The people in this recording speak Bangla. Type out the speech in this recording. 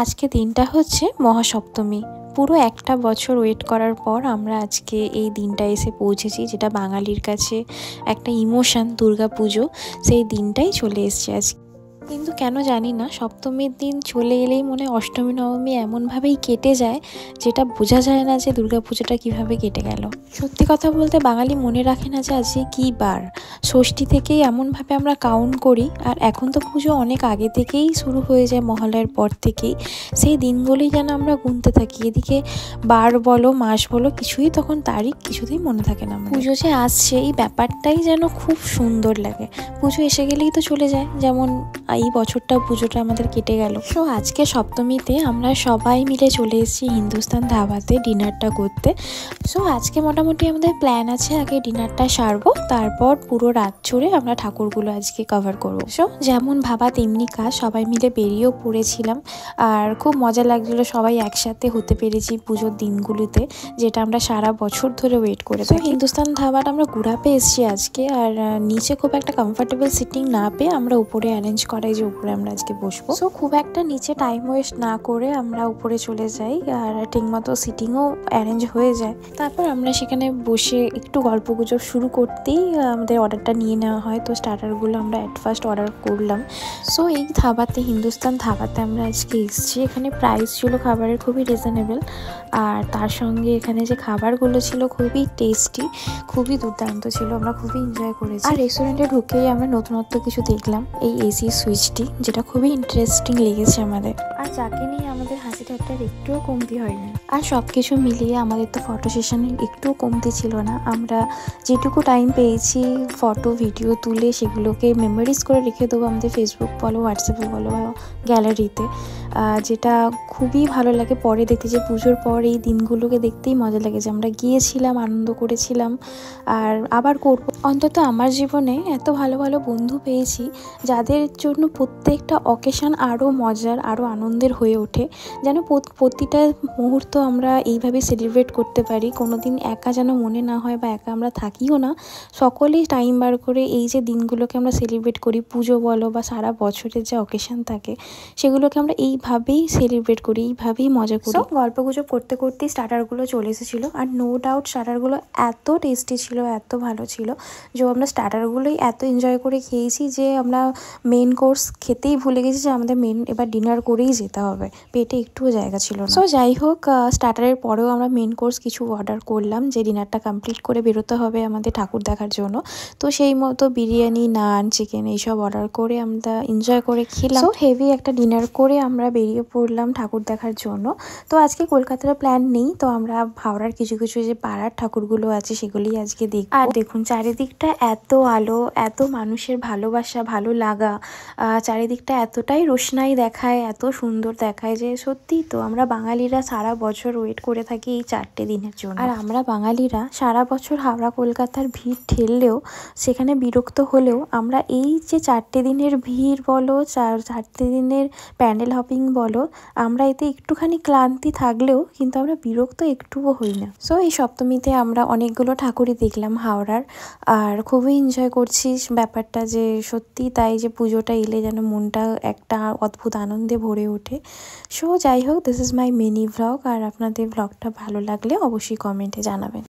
আজকে দিনটা হচ্ছে মহাসপ্তমী। পুরো একটা বছর ওয়েট করার পর আমরা আজকে এই দিনটা এসে পৌঁছেছি, যেটা বাঙালির কাছে একটা ইমোশন, দুর্গাপুজো। সেই দিনটাই চলে এসছে আজকে। কিন্তু কেন জানি না, সপ্তমীর দিন চলে এলেই মনে হয় অষ্টমী নবমী এমনভাবেই কেটে যায়, যেটা বোঝা যায় না যে দুর্গাপুজোটা কীভাবে কেটে গেল। সত্যি কথা বলতে বাঙালি মনে রাখে না যে আজকে কী বার। ষষ্ঠী থেকেই এমনভাবে আমরা কাউন্ট করি, আর এখন তো পুজো অনেক আগে থেকেই শুরু হয়ে যায়, মহালয়ার পর থেকেই। সেই দিনগুলোই যেন আমরা গুনতে থাকি। এদিকে বার বলো, মাস বলো, কিছুই তখন তারিখ কিছুতেই মনে থাকে না। পুজো যে আসছে এই ব্যাপারটাই যেন খুব সুন্দর লাগে। পুজো এসে গেলেই তো চলে যায়, যেমন এই বছরটা পুজোটা আমাদের কেটে গেল। তো আজকে সপ্তমীতে আমরা সবাই মিলে চলে এসেছি হিন্দুস্তান ধাবাতে ডিনারটা করতে। সো আজকে মোটামুটি আমাদের প্ল্যান আছে, আগে ডিনারটা সারবো, তারপর পুরো রাত জুড়ে আমরা ঠাকুরগুলো আজকে কভার করবো। সো যেমন ভাবা তেমনি কাজ, সবাই মিলে বেরিয়েও পড়েছিলাম। আর খুব মজা লাগছিলো সবাই একসাথে হতে পেরেছি পুজোর দিনগুলোতে, যেটা আমরা সারা বছর ধরে ওয়েট করে থাকি। হিন্দুস্তান ধাবাটা আমরা ঘুরাতে এসেছি আজকে, আর নিচে খুব একটা কমফর্টেবল সিটিং না পেয়ে আমরা উপরে অ্যারেঞ্জ করাই যে উপরে আমরা আজকে বসবো। সো খুব একটা নিচে টাইম ওয়েস্ট না করে আমরা উপরে চলে যাই, আর ঠিকমতো সিটিংও অ্যারেঞ্জ হয়ে যায়। তারপর আমরা সেখানে বসে একটু গল্প গুজব শুরু করতেই আমাদের অর্ডারটা নিয়ে নেওয়া হয়। তো স্টার্টারগুলো আমরা অ্যাট ফার্স্ট অর্ডার করলাম। সো এই ধাবাতে, হিন্দুস্তান ধাবাতে আমরা আজকে এসেছি। এখানে প্রাইস ছিল খাবারের খুবই রিজনেবল, আর তার সঙ্গে এখানে যে খাবারগুলো ছিল খুবই টেস্টি, খুবই দুর্দান্ত ছিল। আমরা খুবই এনজয় করেছি। আর রেস্টুরেন্টে ঢুকেই আমরা নতুনত্ব কিছু দেখলাম, এই এসি সুইচটি, যেটা খুবই ইন্টারেস্টিং লেগেছে আমাদের। আর যাকে নিয়ে আমাদের হাসি ঠাট্টার একটুও কমতি হয়নি। আর সব কিছু মিলিয়ে আমাদের তো ফটো সেশনের একটুও কমতি ছিল না। আমরা যেটুকু টাইম পেয়েছি ফটো ভিডিও তুলে সেগুলোকে মেমোরিজ করে রেখে দেবো আমাদের ফেসবুক বলো, হোয়াটসঅ্যাপে বলো বা গ্যালারিতে, যেটা খুবই ভালো লাগে পরে দেখতে। যে পুজোর পর এই দিনগুলোকে দেখতেই মজা লাগে যে আমরা গিয়েছিলাম, আনন্দ করেছিলাম, আর আবার করবো। অন্তত আমার জীবনে এত ভালো ভালো বন্ধু পেয়েছি, যাদের জন্য প্রত্যেকটা অকেশন আরও মজার, আরও আনন্দের হয়ে ওঠে। যেন প্রতিটা মুহূর্ত আমরা এইভাবে সেলিব্রেট করতে পারি, কোনো দিন একা যেন মনে না হয় বা একা আমরা থাকিও না। সকলেই টাইম বার করে এই যে দিনগুলোকে আমরা সেলিব্রেট করি, পুজো বলো বা সারা বছরের যে অকেশন থাকে, সেগুলোকে আমরা এইভাবেই সেলিব্রেট করি, এইভাবেই মজা করি। গল্প গুজব করতে করতেই স্টার্টারগুলো চলে এসেছিলো, আর নো ডাউট স্টার্টারগুলো এত টেস্টি ছিল, এত ভালো ছিল যে আমরা স্টার্টারগুলোই এত এনজয় করে খেয়েছি যে আমরা মেন কোর্স খেতেই ভুলে গেছি যে আমাদের এবার ডিনার করেই যেতে হবে, পেটে একটুও জায়গা ছিল না। সো যাই হোক, স্টার্টারের পরেও আমরা মেন কোর্স কিছু অর্ডার করলাম, যে ডিনারটা কমপ্লিট করে বেরোতে হবে আমাদের ঠাকুর দেখার জন্য। তো সেই মতো বিরিয়ানি, নান, চিকেন এইসব অর্ডার করে আমরা এনজয় করে খেলাম। সো হেভি একটা ডিনার করে আমরা বেরিয়ে পড়লাম ঠাকুর দেখার জন্য। তো আজকে কলকাতার প্ল্যান নেই, তো আমরা হাওড়ার কিছু কিছু যে পাড়ার ঠাকুরগুলো আছে সেগুলোই আজকে দেখব। আর দেখুন চারিদিকটা এত আলো, এত মানুষের ভালোবাসা, ভালো লাগা, চারিদিকটা এতটাই রোশনাই দেখায়, এত সুন্দর দেখায় যে সত্যিই তো আমরা বাঙালিরা সারা বছর ওয়েট করে থাকি এই 4টে দিনের জন্য। আর আমরা বাঙালিরা সারা বছর হাওড়া কলকাতার ভিড় ঠেললেও, সেখানে বিরক্ত হলেও, আমরা এই যে 4টে দিনের ভিড় বলো, 4টে দিনের প্যান্ডেল হপিং বলো, আমরা এতে একটুখানি ক্লান্তি থাকলেও কিন্তু আমরা বিরক্ত একটুও হই না। সো এই সপ্তমীতে আমরা অনেকগুলো ঠাকুরই দেখলাম হাওড়ার, আর খুবই এনজয় করছি ব্যাপারটা, যে সত্যি তাই যে পুজোটা এলে যেন মনটা একটা অদ্ভুত আনন্দে ভরে ওঠে। সো যাই হোক, this is my mini vlog. আর আপনাদের ভ্লগটা ভালো লাগলে অবশ্যই কমেন্টে জানাবেন।